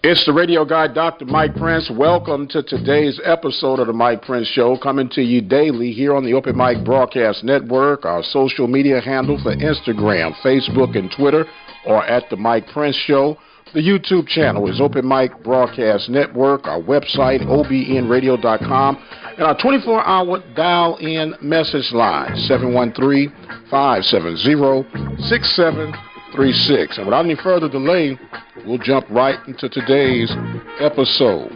It's the radio guy, Dr. Mike Prince. Welcome to today's episode of the Mike Prince Show, coming to you daily here on the Open Mic Broadcast Network. Our social media handle for Instagram, Facebook, and Twitter are at the Mike Prince Show. The YouTube channel is Open Mic Broadcast Network. Our website, obnradio.com. And our 24-hour dial-in message line, 713-570-6736. And without any further delay, we'll jump right into today's episode.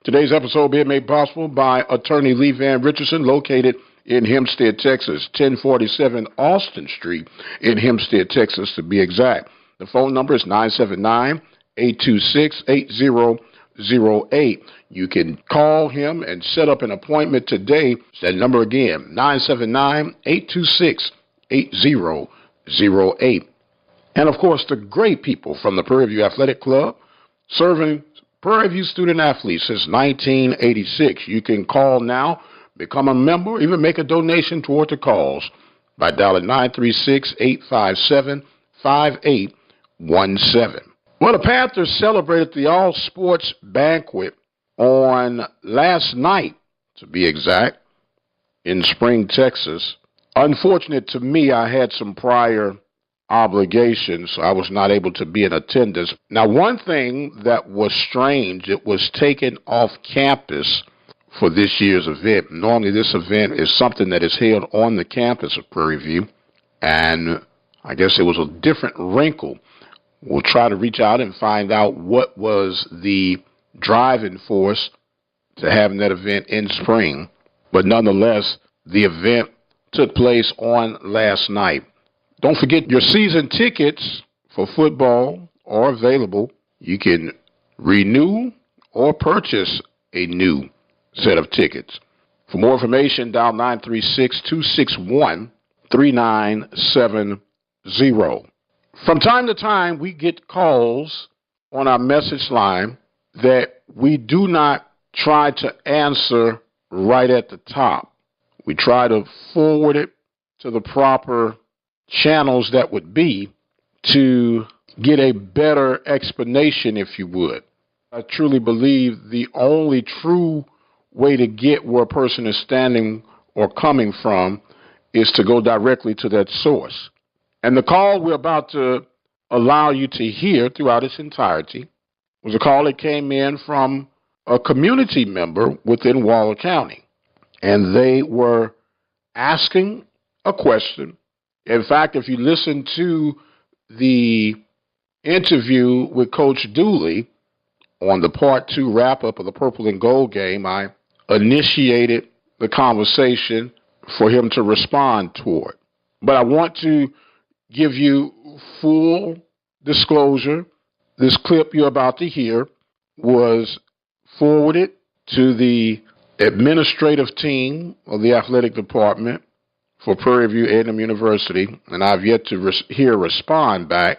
Today's episode being made possible by attorney Lee Van Richardson, located in Hempstead, Texas, 1047 Austin Street in Hempstead, Texas, to be exact. The phone number is 979-826-8008. You can call him and set up an appointment today. That number again, 979-826-8008. And, of course, the great people from the Prairie View Athletic Club, serving Prairie View student athletes since 1986. You can call now, become a member, even make a donation toward the cause by dialing 936-857-5817. Well, the Panthers celebrated the all-sports banquet on last night, to be exact, in Spring, Texas. Unfortunate to me, I had some prior obligations, so I was not able to be in attendance. Now, one thing that was strange, it was taken off campus for this year's event. Normally, this event is something that is held on the campus of Prairie View, and I guess it was a different wrinkle. We'll try to reach out and find out what was the driving force to having that event in spring. But nonetheless, the event took place on last night. Don't forget, your season tickets for football are available. You can renew or purchase a new set of tickets. For more information, dial 936-261-3970. From time to time, we get calls on our message line that we do not try to answer right at the top. We try to forward it to the proper channels that would be to get a better explanation, if you would. I truly believe the only true way to get where a person is standing or coming from is to go directly to that source. And the call we're about to allow you to hear throughout its entirety was a call that came in from a community member within Waller County. And they were asking a question. In fact, if you listen to the interview with Coach Dooley on the Part 2 wrap-up of the Purple and Gold game, I initiated the conversation for him to respond toward. But I want to give you full disclosure. This clip you're about to hear was forwarded to the administrative team of the athletic department for Prairie View A&M University, and I've yet to hear a respond back.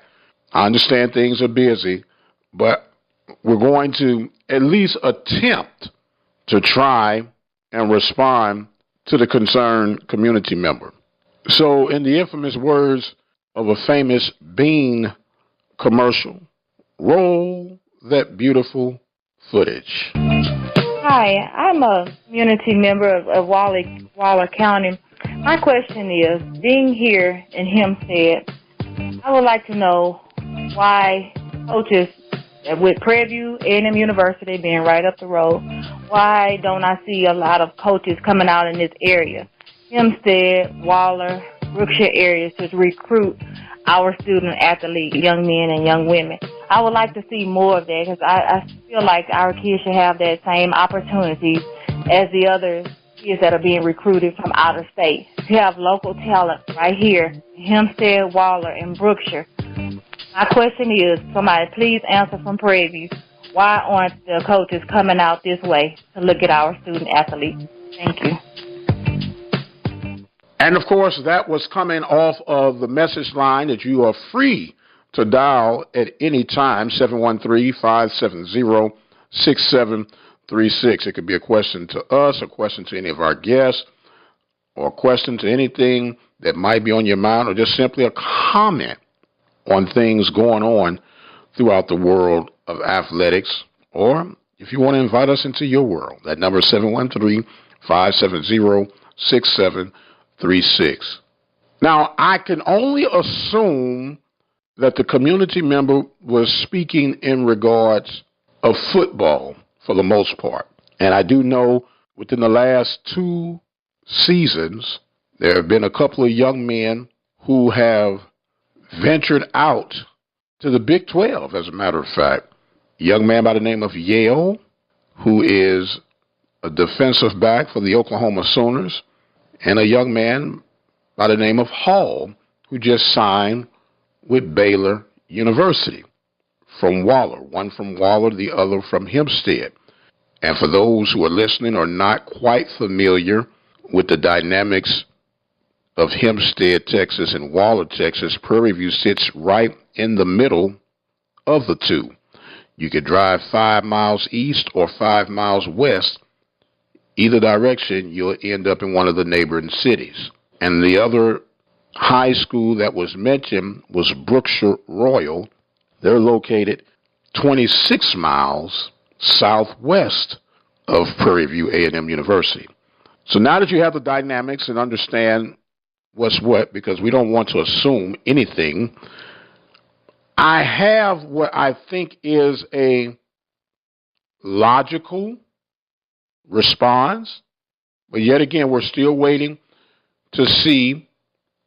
I understand things are busy, but we're going to at least attempt to try and respond to the concerned community member. So, in the infamous words of a famous Bean commercial, roll that beautiful footage. Hi, I'm a community member of Waller County. My question is, being here in Hempstead, I would like to know why coaches with Prairie View A&M University being right up the road, why don't I see a lot of coaches coming out in this area, Hempstead, Waller, Brookshire areas, to recruit our student athletes, young men and young women? I would like to see more of that because I feel like our kids should have that same opportunity as the other kids that are being recruited from out of state. We have local talent right here, Hempstead, Waller, and Brookshire. My question is, somebody please answer from Prairie View, why aren't the coaches coming out this way to look at our student athletes? Thank you. And, of course, that was coming off of the message line that you are free to dial at any time, 713-570-6736. It could be a question to us, a question to any of our guests, or a question to anything that might be on your mind, or just simply a comment on things going on throughout the world of athletics, or if you want to invite us into your world, that number is 713-570-6736. Now, I can only assume that the community member was speaking in regards of football for the most part. And I do know within the last 2 seasons, there have been a couple of young men who have ventured out to the Big 12, as a matter of fact. A young man by the name of Yale, who is a defensive back for the Oklahoma Sooners, and a young man by the name of Hall, who just signed with Baylor University from Waller. One from Waller, the other from Hempstead. And for those who are listening or not quite familiar with the dynamics of Hempstead, Texas, and Waller, Texas, Prairie View sits right in the middle of the two. You could drive 5 miles east or 5 miles west. Either direction, you'll end up in one of the neighboring cities. And the other high school that was mentioned was Brookshire Royal. They're located 26 miles southwest of Prairie View A&M University. So now that you have the dynamics and understand what's what, because we don't want to assume anything, I have what I think is a logical response, but yet again, we're still waiting to see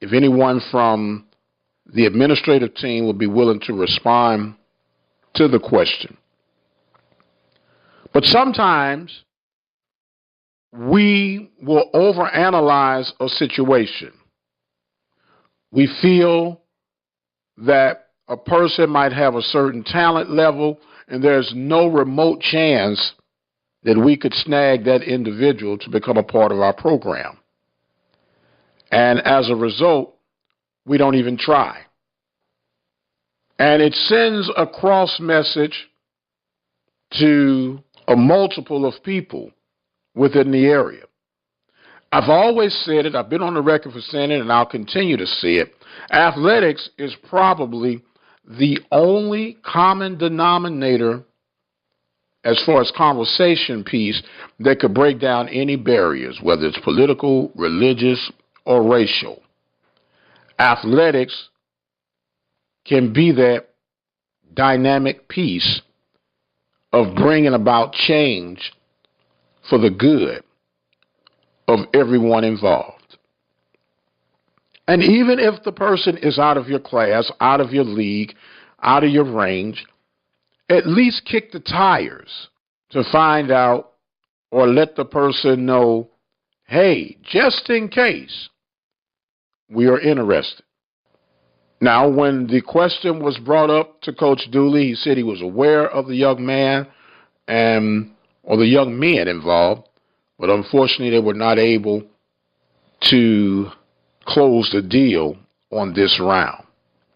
if anyone from the administrative team will be willing to respond to the question. But sometimes we will overanalyze a situation. We feel that a person might have a certain talent level and there's no remote chance that we could snag that individual to become a part of our program. And as a result, we don't even try. And it sends a cross message to a multiple of people within the area. I've always said it, I've been on the record for saying it, and I'll continue to say it. Athletics is probably the only common denominator as far as conversation piece that could break down any barriers, whether it's political, religious, or racial. Athletics can be that dynamic piece of bringing about change for the good of everyone involved. And even if the person is out of your class, out of your league, out of your range, at least kick the tires to find out or let the person know, hey, just in case, we are interested. Now, when the question was brought up to Coach Dooley, he said he was aware of the young man or the young men involved, but unfortunately they were not able to close the deal on this round.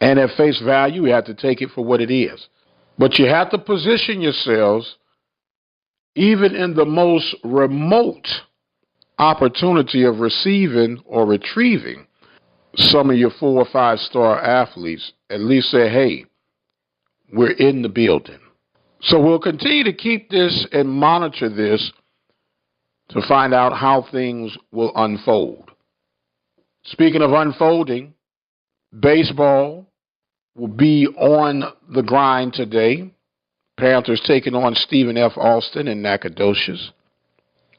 And at face value, you have to take it for what it is. But you have to position yourselves, even in the most remote opportunity of receiving or retrieving some of your 4 or 5 star athletes, at least say, hey, we're in the building. So we'll continue to keep this and monitor this to find out how things will unfold. Speaking of unfolding, baseball will be on the grind today. Panthers taking on Stephen F. Austin in Nacogdoches.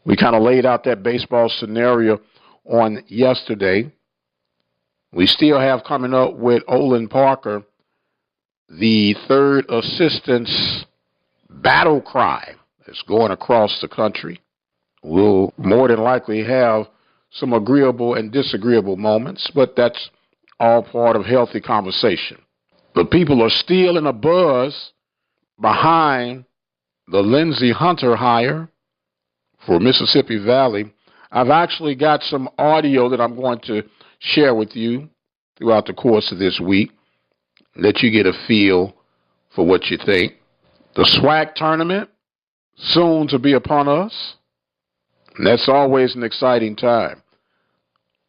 We kind of laid out that baseball scenario on yesterday. We still have coming up with Olin Parker, the third assistant's battle cry that's going across the country. We'll more than likely have some agreeable and disagreeable moments, but that's all part of healthy conversation. But people are still in a buzz behind the Lindsey Hunter hire for Mississippi Valley. I've actually got some audio that I'm going to share with you throughout the course of this week, let you get a feel for what you think. The SWAC tournament, soon to be upon us, and that's always an exciting time.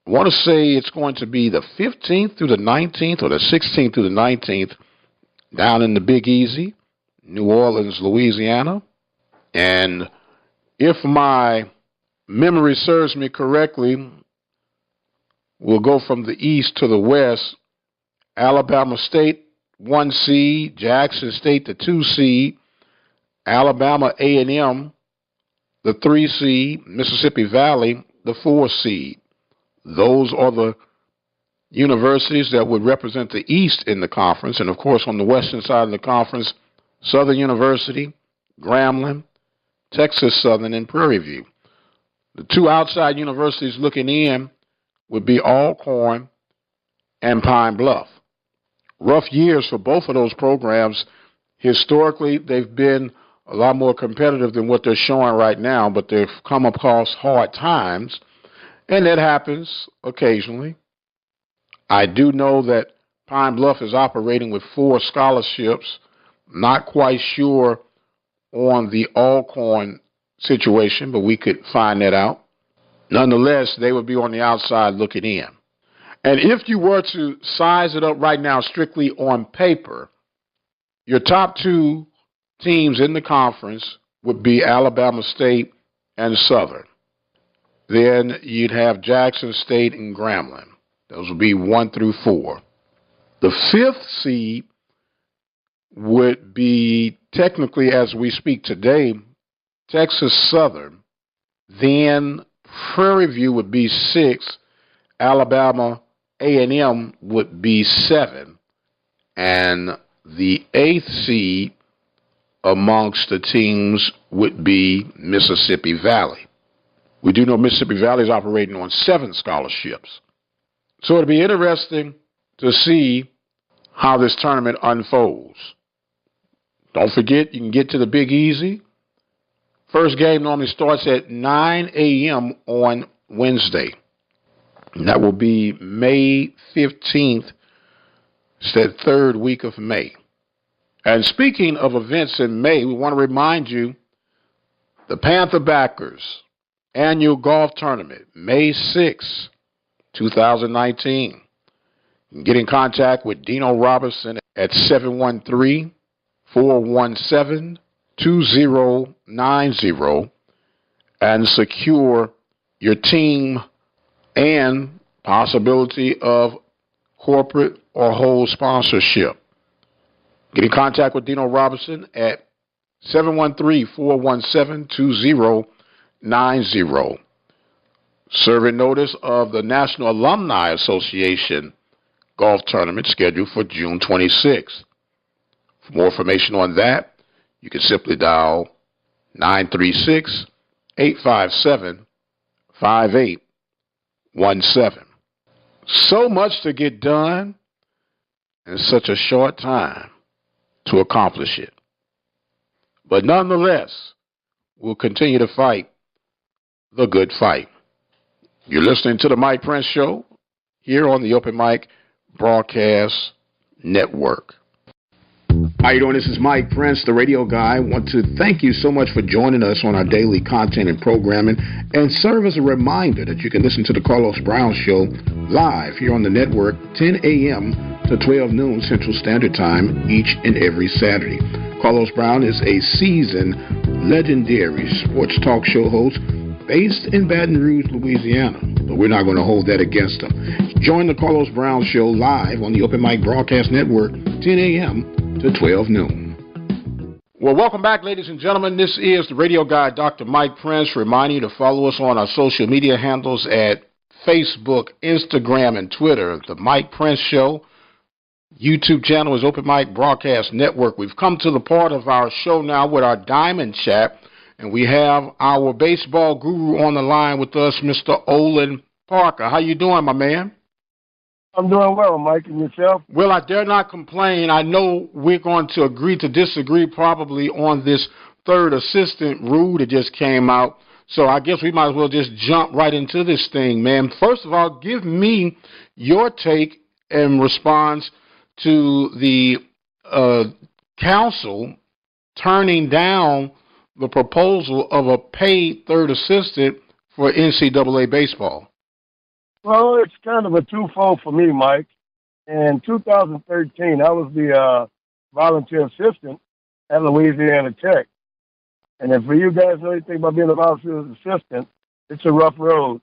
I want to say it's going to be the 15th through the 19th or the 16th through the 19th down in the Big Easy, New Orleans, Louisiana. And if my memory serves me correctly, we'll go from the east to the west. Alabama State, 1 seed. Jackson State, the 2 seed. Alabama A&M, the 3 seed. Mississippi Valley, the 4 seed. Those are the universities that would represent the East in the conference. And, of course, on the western side of the conference, Southern University, Grambling, Texas Southern, and Prairie View. The 2 outside universities looking in would be Alcorn and Pine Bluff. Rough years for both of those programs. Historically, they've been a lot more competitive than what they're showing right now, but they've come across hard times, and that happens occasionally. I do know that Pine Bluff is operating with 4 scholarships. Not quite sure on the Alcorn situation, but we could find that out. Nonetheless, they would be on the outside looking in. And if you were to size it up right now strictly on paper, your top 2 teams in the conference would be Alabama State and Southern. Then you'd have Jackson State and Grambling. Those would be 1 through 4. The 5th seed would be, technically as we speak today, Texas Southern. Then Prairie View would be 6. Alabama A&M would be 7. And the 8th seed amongst the teams would be Mississippi Valley. We do know Mississippi Valley is operating on 7 scholarships. So it'll be interesting to see how this tournament unfolds. Don't forget, you can get to the Big Easy. First game normally starts at 9 a.m. on Wednesday. And that will be May 15th. It's that 3rd week of May. And speaking of events in May, we want to remind you the Panther Backers Annual Golf Tournament, May 6, 2019. You can get in contact with Dino Robertson at 713-417-2090 and secure your team and possibility of corporate or whole sponsorship. Get in contact with Dino Robertson at 713-417-2090. Serving notice of the National Alumni Association golf tournament scheduled for June 26th. For more information on that, you can simply dial 936-857-5817. So much to get done in such a short time to accomplish it. But nonetheless, we'll continue to fight the good fight. You're listening to the Mike Prince Show here on the Open Mic Broadcast Network. How you doing? This is Mike Prince, the radio guy. I want to thank you so much for joining us on our daily content and programming, and serve as a reminder that you can listen to the Carlos Brown Show live here on the network 10 a.m. to 12 noon Central Standard Time each and every Saturday. Carlos Brown is a seasoned, legendary sports talk show host based in Baton Rouge, Louisiana, but we're not going to hold that against him. Join the Carlos Brown Show live on the Open Mic Broadcast Network, 10 a.m. to 12 noon. Well, welcome back, ladies and gentlemen. This is the radio guy, Dr. Mike Prince, reminding you to follow us on our social media handles at Facebook, Instagram, and Twitter. The Mike Prince Show. YouTube channel is Open Mic Broadcast Network. We've come to the part of our show now with our Diamond Chat, and we have our baseball guru on the line with us, Mr. Olin Parker. How you doing, my man? I'm doing well, Mike, and yourself? Well, I dare not complain. I know we're going to agree to disagree probably on this third assistant rule that just came out, so I guess we might as well just jump right into this thing, man. First of all, give me your take in response to the council turning down the proposal of a paid third assistant for NCAA baseball. Well, it's kind of a twofold for me, Mike. In 2013, I was the volunteer assistant at Louisiana Tech. And if you guys know anything about being a volunteer assistant, it's a rough road.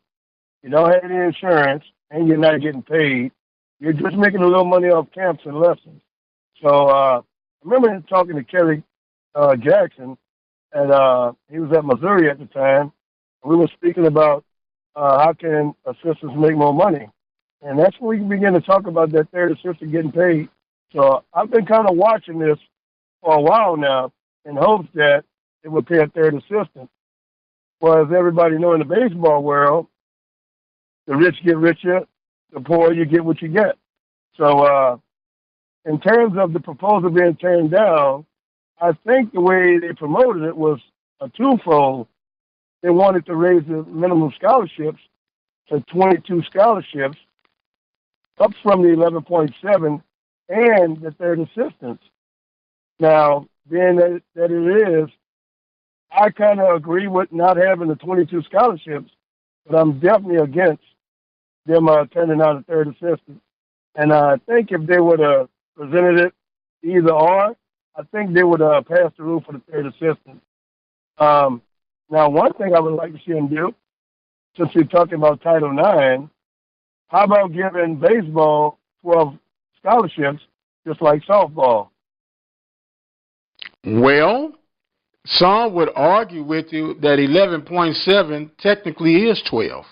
You don't have any insurance, and you're not getting paid. You're just making a little money off camps and lessons. So I remember talking to Kerry Jackson, and he was at Missouri at the time. We were speaking about how can assistants make more money. And that's when we began to talk about that third assistant getting paid. So I've been kind of watching this for a while now in hopes that it would pay a third assistant. Well, as everybody know in the baseball world, the rich get richer, the poor you get what you get. So in terms of the proposal being turned down, I think the way they promoted it was a twofold. They wanted to raise the minimum scholarships to 22 scholarships, up from the 11.7 and the third assistants. Now, being that it is, I kind of agree with not having the 22 scholarships, but I'm definitely against them turning out a third assistant. And I think if they would have presented it either or, I think they would have passed the rule for the third assistant. Now, one thing I would like to see them do, since we're talking about Title IX, how about giving baseball 12 scholarships, just like softball? Well, some would argue with you that 11.7 technically is 12.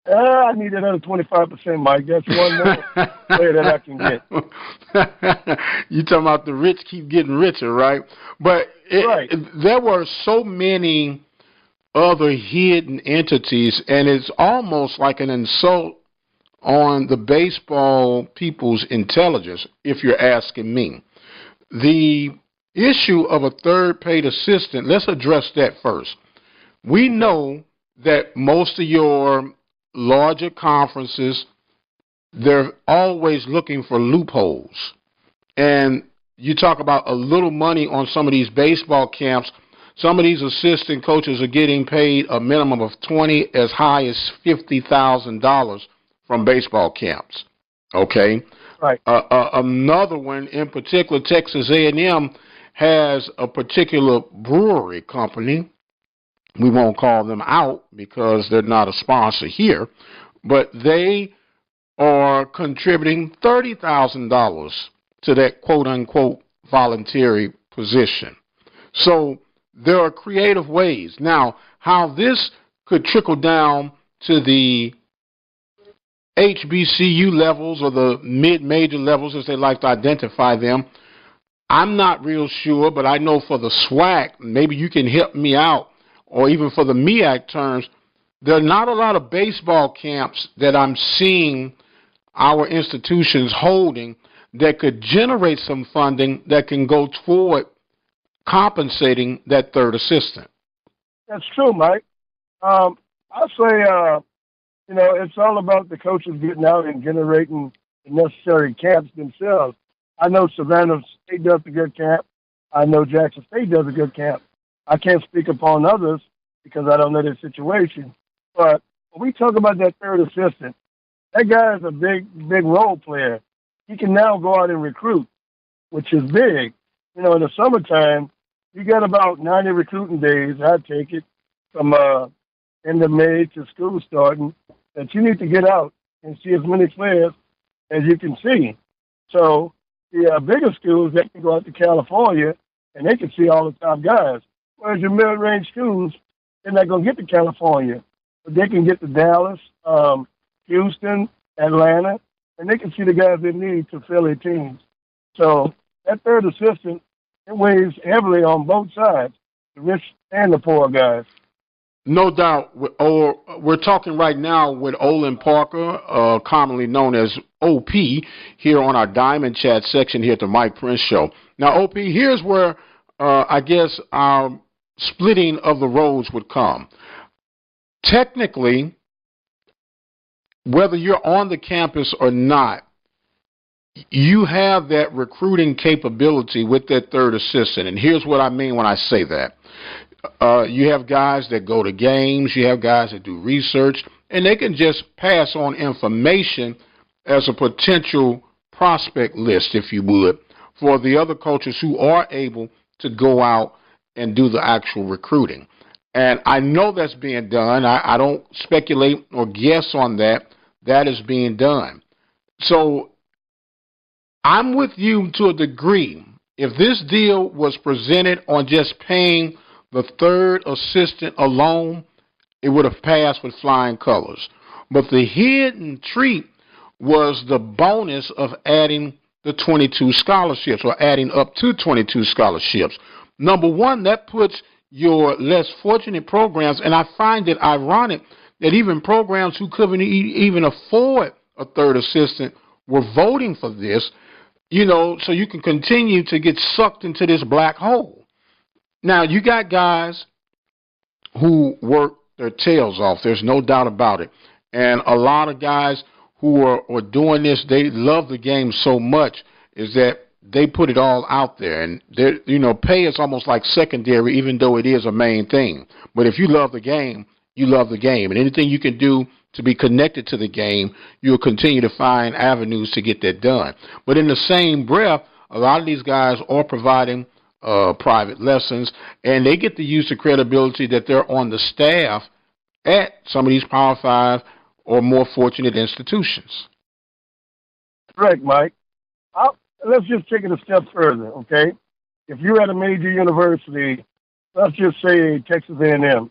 I need another 25%, Mike. That's one more player that I can get. You talking about the rich keep getting richer, right? But right. There were so many other hidden entities, and it's almost like an insult on the baseball people's intelligence, if you're asking me. The issue of a third paid assistant, let's address that first. We know that most of your larger conferences, they're always looking for loopholes. And you talk about a little money on some of these baseball camps. Some of these assistant coaches are getting paid a minimum of $20,000 as high as $50,000 from baseball camps. Okay? Right. Another one in particular, Texas A&M has a particular brewery company. We won't call them out because they're not a sponsor here, but they are contributing $30,000 to that quote-unquote voluntary position. So there are creative ways. Now, how this could trickle down to the HBCU levels or the mid-major levels, as they like to identify them, I'm not real sure, but I know for the SWAC, maybe you can help me out, or even for the MEAC terms, there are not a lot of baseball camps that I'm seeing our institutions holding that could generate some funding that can go toward compensating that third assistant. That's true, Mike. I'll say, it's all about the coaches getting out and generating the necessary camps themselves. I know Savannah State does a good camp. I know Jackson State does a good camp. I can't speak upon others because I don't know their situation. But when we talk about that third assistant, that guy is a big role player. He can now go out and recruit, which is big. In the summertime, you got about 90 recruiting days, I take it, from end of May to school starting, that you need to get out and see as many players as you can see. So the bigger schools, they can go out to California and they can see all the top guys. Whereas your mid-range schools, they're not going to get to California. But they can get to Dallas, Houston, Atlanta, and they can see the guys they need to fill their teams. So that third assistant, it weighs heavily on both sides, the rich and the poor guys. No doubt. We're talking right now with Olin Parker, commonly known as OP, here on our Diamond Chat section here at the Mike Prince Show. Now, OP, here's where I guess our splitting of the roads would come. Technically, whether you're on the campus or not, you have that recruiting capability with that third assistant. And here's what I mean when I say that. You have guys that go to games, you have guys that do research, and they can just pass on information as a potential prospect list, if you would, for the other coaches who are able to go out and do the actual recruiting. And I know that's being done. I don't speculate or guess on that. That is being done. So I'm with you to a degree. If this deal was presented on just paying the third assistant alone, it would have passed with flying colors. But the hidden treat was the bonus of adding the 22 scholarships, or adding up to 22 scholarships. Number one, that puts your less fortunate programs, and I find it ironic that even programs who couldn't even afford a third assistant were voting for this, so you can continue to get sucked into this black hole. Now, you got guys who work their tails off. There's no doubt about it. And a lot of guys who are doing this, they love the game so much, is that they put it all out there. And, pay is almost like secondary, even though it is a main thing. But if you love the game, you love the game. And anything you can do to be connected to the game, you'll continue to find avenues to get that done. But in the same breath, a lot of these guys are providing private lessons, and they get to use the credibility that they're on the staff at some of these Power 5 or more fortunate institutions. Correct, Mike. Let's just take it a step further, okay? If you're at a major university, let's just say Texas A&M,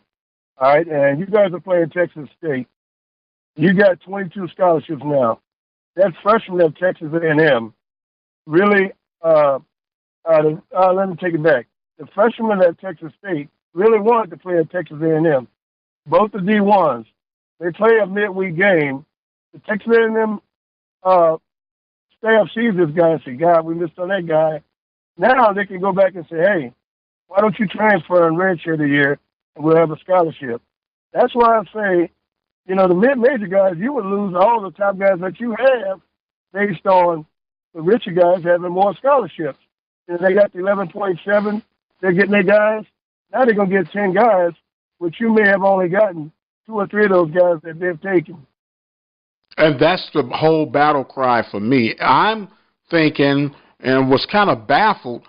all right, and you guys are playing Texas State, you got 22 scholarships now. That freshman at Texas A&M really, let me take it back. The freshman at Texas State really wanted to play at Texas A&M. Both the D1s, they play a midweek game. The Texas A&M staff sees this guy and say, God, we missed on that guy. Now they can go back and say, hey, why don't you transfer and redshirt a year and we'll have a scholarship. That's why I say, the mid-major guys, you would lose all the top guys that you have based on the richer guys having more scholarships. And they got the 11.7, they're getting their guys. Now they're going to get 10 guys, which you may have only gotten 2 or 3 of those guys that they've taken. And that's the whole battle cry for me. I'm thinking, and was kind of baffled,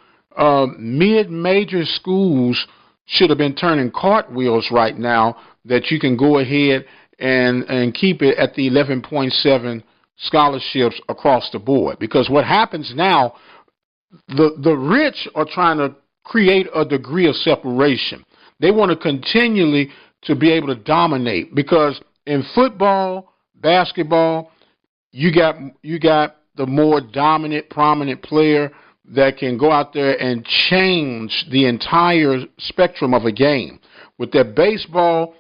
mid-major schools should have been turning cartwheels right now that you can go ahead and keep it at the 11.7 scholarships across the board. Because what happens now, the rich are trying to create a degree of separation. They want to continually to be able to dominate, because in football, basketball, you got the more dominant, prominent player that can go out there and change the entire spectrum of a game. With that baseball,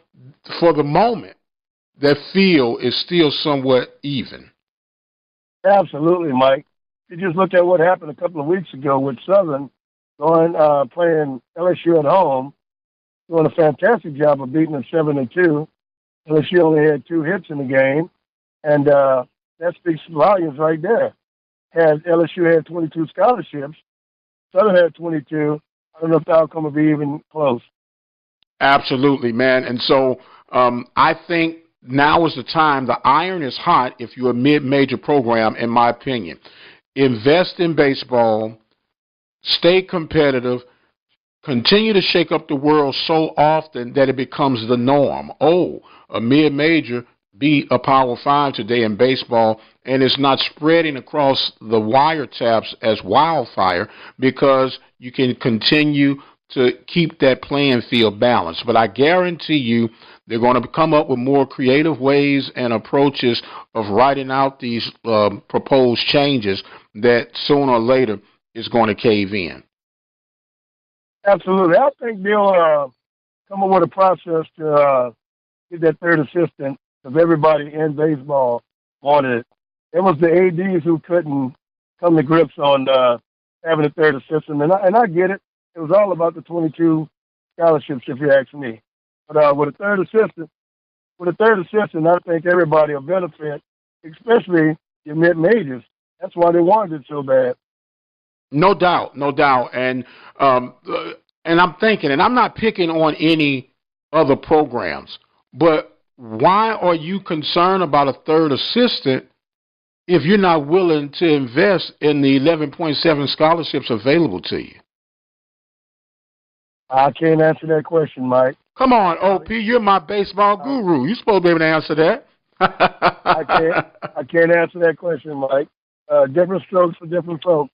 for the moment, that field is still somewhat even. Absolutely, Mike. You just look at what happened a couple of weeks ago with Southern playing LSU at home, doing a fantastic job of beating them 7-2. LSU only had 2 hits in the game, and that speaks volumes right there. Had LSU had 22 scholarships, Southern had 22. I don't know if the outcome would be even close. Absolutely, man. And so I think now is the time. The iron is hot if you're a mid-major program, in my opinion. Invest in baseball, stay competitive, continue to shake up the world so often that it becomes the norm. Oh, a mid-major beat a Power 5 today in baseball, and it's not spreading across the wiretaps as wildfire, because you can continue to keep that playing field balanced. But I guarantee you they're going to come up with more creative ways and approaches of writing out these proposed changes that sooner or later is going to cave in. Absolutely. I think they'll come up with a process to get that third assistant, because everybody in baseball wanted it. It was the ADs who couldn't come to grips on having a third assistant, and I get it. It was all about the 22 scholarships, if you ask me. But with a third assistant, I think everybody will benefit, especially your mid-majors. That's why they wanted it so bad. No doubt. And I'm thinking, and I'm not picking on any other programs, but why are you concerned about a third assistant if you're not willing to invest in the 11.7 scholarships available to you? I can't answer that question, Mike. Come on, OP, you're my baseball guru. You're supposed to be able to answer that. I can't answer that question, Mike. Different strokes for different folks.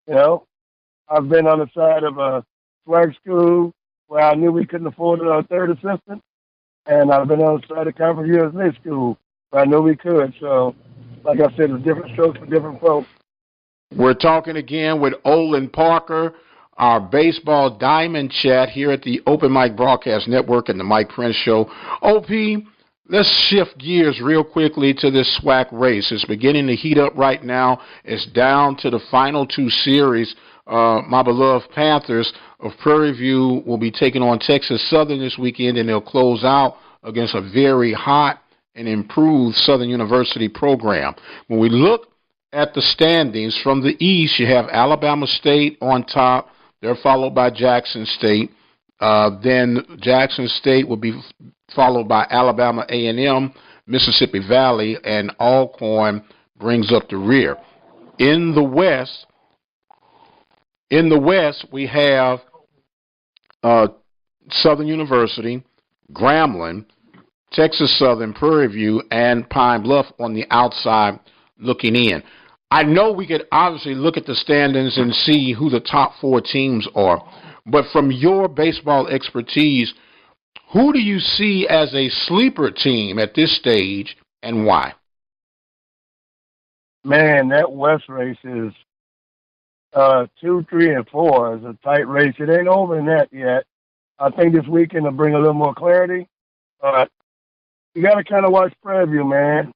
You know, I've been on the side of a swag school where I knew we couldn't afford a third assistant, and I've been on the side of Conference USA school where I knew we could. So, like I said, it's different strokes for different folks. We're talking again with Olin Parker, our baseball diamond chat here at the Open Mic Broadcast Network and the Mike Prince Show. OP, let's shift gears real quickly to this SWAC race. It's beginning to heat up right now. It's down to the final two series. My beloved Panthers of Prairie View will be taking on Texas Southern this weekend, and they'll close out against a very hot and improved Southern University program. When we look at the standings from the East, you have Alabama State on top. They're followed by Jackson State. Then Jackson State will be followed by Alabama A&M, Mississippi Valley, and Alcorn brings up the rear. In the West, we have Southern University, Grambling, Texas Southern, Prairie View, and Pine Bluff on the outside looking in. I know we could obviously look at the standings and see who the top four teams are, but from your baseball expertise, who do you see as a sleeper team at this stage and why? Man, that West race is 2, 3, and 4 is a tight race. It ain't over in that yet. I think this weekend will bring a little more clarity, but you got to kind of watch Prairie View, man.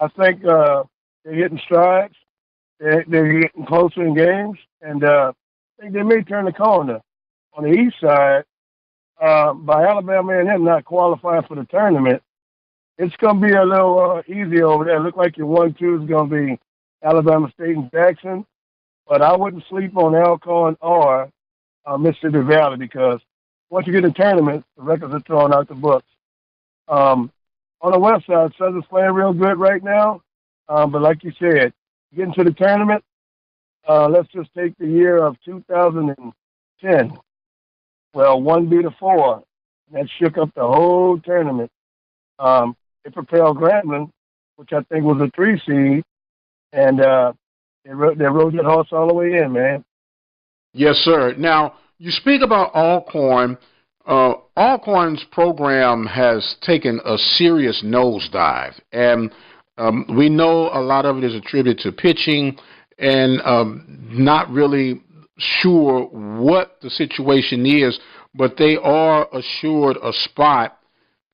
I think they're hitting strides. They're getting closer in games, and I think they may turn the corner. On the east side, by Alabama and them not qualifying for the tournament, it's going to be a little easy over there. Look like your 1-2 is going to be Alabama State and Jackson, but I wouldn't sleep on Alcorn or Mississippi Valley because once you get in the tournament, the records are thrown out the books. On the west side, Southern's playing real good right now, but like you said, getting to the tournament, let's just take the year of 2010. Well, 1 beat a 4. That shook up the whole tournament. It propelled Grambling, which I think was a 3 seed, and they rode that horse all the way in, man. Yes, sir. Now, you speak about Alcorn. Alcorn's program has taken a serious nosedive, and we know a lot of it is attributed to pitching and not really sure what the situation is, but they are assured a spot.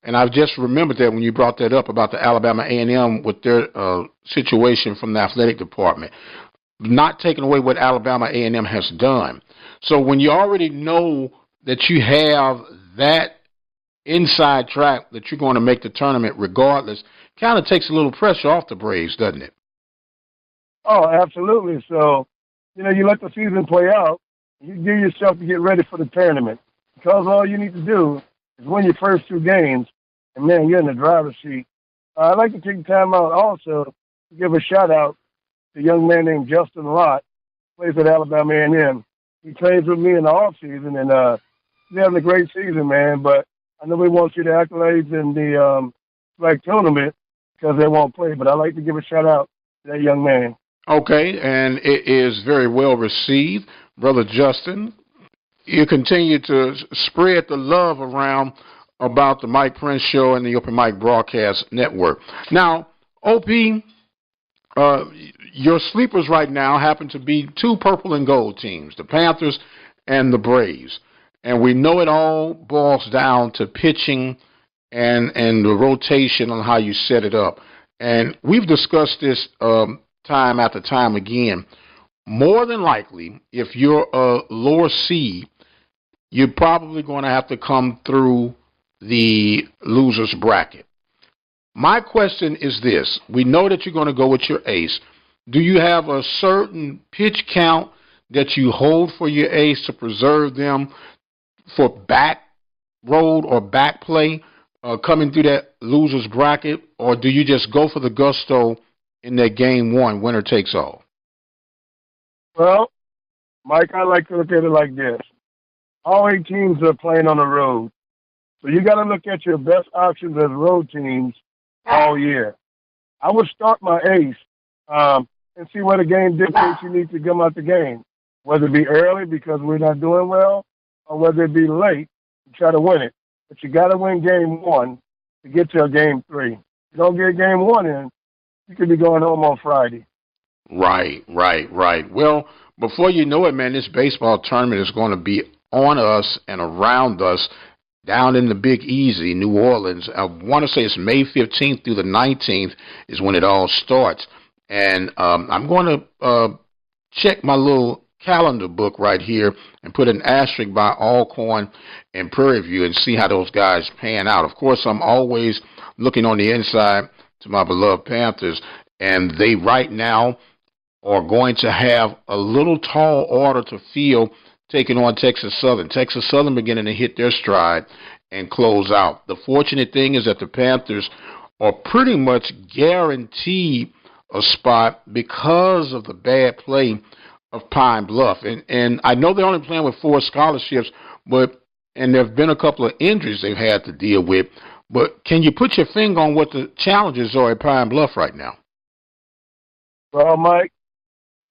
And I've just remembered that when you brought that up about the Alabama A&M with their situation from the athletic department, not taking away what Alabama A&M has done. So when you already know that you have that inside track that you're going to make the tournament regardless, kind of takes a little pressure off the Braves, doesn't it? Oh, absolutely. So, you let the season play out. You give yourself to get ready for the tournament because all you need to do is win your first 2 games, and man, you're in the driver's seat. I'd like to take the time out also to give a shout-out to a young man named Justin Lott, plays at Alabama A&M. He trains with me in the off-season, and he's having a great season, man, but I know we won't see the accolades in the flag tournament because they won't play, but I'd like to give a shout-out to that young man. Okay, and it is very well received. Brother Justin, you continue to spread the love around about the Mike Prince Show and the Open Mic Broadcast Network. Now, OP, your sleepers right now happen to be 2 purple and gold teams, the Panthers and the Braves. And we know it all boils down to pitching and the rotation on how you set it up. And we've discussed this time after time again. More than likely, if you're a lower seed, you're probably going to have to come through the loser's bracket. My question is this. We know that you're going to go with your ace. Do you have a certain pitch count that you hold for your ace to preserve them for back road or back play coming through that loser's bracket, or do you just go for the gusto in that game 1, winner takes all? Well, Mike, I like to look at it like this. All 8 teams are playing on the road. So you got to look at your best options as road teams all year. I would start my ace and see where the game dictates you need to come out the game, whether it be early because we're not doing well or whether it be late to try to win it. But you got to win game 1 to get to a game 3. If you don't get game 1 in, you could be going home on Friday. Right. Well, before you know it, man, this baseball tournament is going to be on us and around us down in the Big Easy, New Orleans. I want to say it's May 15th through the 19th is when it all starts. And I'm going to check my little calendar book right here and put an asterisk by Alcorn and Prairie View and see how those guys pan out. Of course, I'm always looking on the inside to my beloved Panthers, and they right now are going to have a little tall order to field taking on Texas Southern. Texas Southern beginning to hit their stride and close out. The fortunate thing is that the Panthers are pretty much guaranteed a spot because of the bad play of Pine Bluff. And I know they're only playing with 4 scholarships, and there have been a couple of injuries they've had to deal with. But can you put your finger on what the challenges are at Pine Bluff right now? Well, Mike,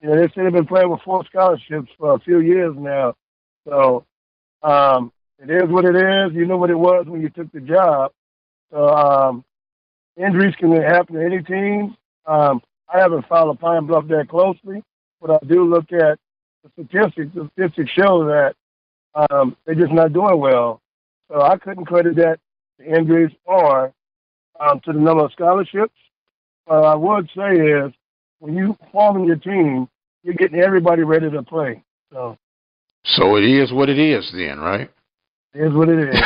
they said they've been playing with 4 scholarships for a few years now. So it is what it is. You know what it was when you took the job. So injuries can happen to any team. I haven't followed Pine Bluff that closely, but I do look at the statistics. The statistics show that they're just not doing well. So I couldn't credit that to injuries or to the number of scholarships. What I would say is when you forming your team, you're getting everybody ready to play. So it is what it is then, right? It is what it is.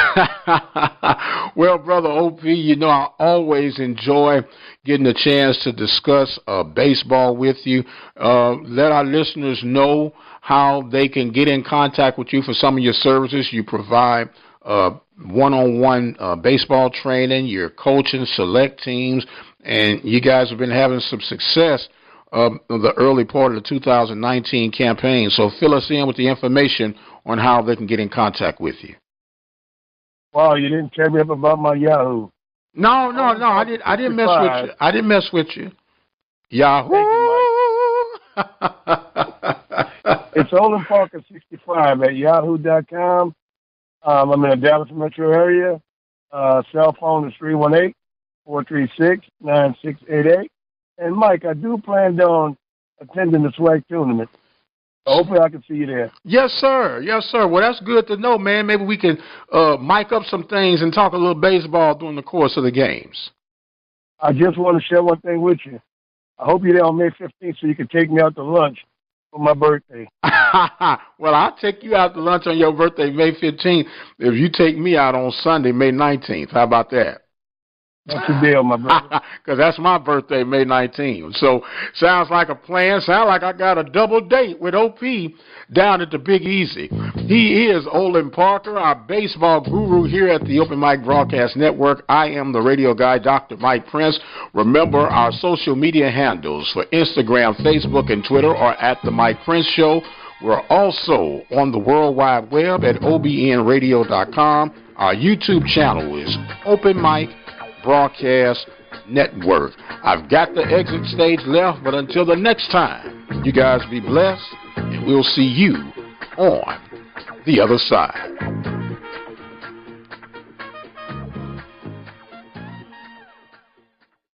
Well, Brother OP, I always enjoy getting a chance to discuss baseball with you. Let our listeners know how they can get in contact with you for some of your services. You provide one-on-one baseball training, you're coaching select teams, and you guys have been having some success the early part of the 2019 campaign. So fill us in with the information on how they can get in contact with you. Wow, you didn't tell me up about my Yahoo. No, I didn't mess with you. I didn't mess with you. Yahoo. Thank you, Mike. It's Olin Parker 65 at yahoo.com. I'm in the Dallas metro area. Cell phone is 318-436-9688. And Mike, I do plan on attending the swag tournament. Hopefully I can see you there. Yes, sir. Well, that's good to know, man. Maybe we can mic up some things and talk a little baseball during the course of the games. I just want to share one thing with you. I hope you're there on May 15th so you can take me out to lunch for my birthday. Well, I'll take you out to lunch on your birthday, May 15th, if you take me out on Sunday, May 19th. How about that? That's a deal, my brother. Because that's my birthday, May 19th. So sounds like a plan. Sounds like I got a double date with OP down at the Big Easy. He is Olin Parker, our baseball guru here at the Open Mic Broadcast Network. I am the radio guy, Dr. Mike Prince. Remember, our social media handles for Instagram, Facebook, and Twitter are at The Mike Prince Show. We're also on the World Wide Web at obnradio.com. Our YouTube channel is Open Mic Broadcast Network. I've got the exit stage left, but until the next time, you guys be blessed, and we'll see you on the other side.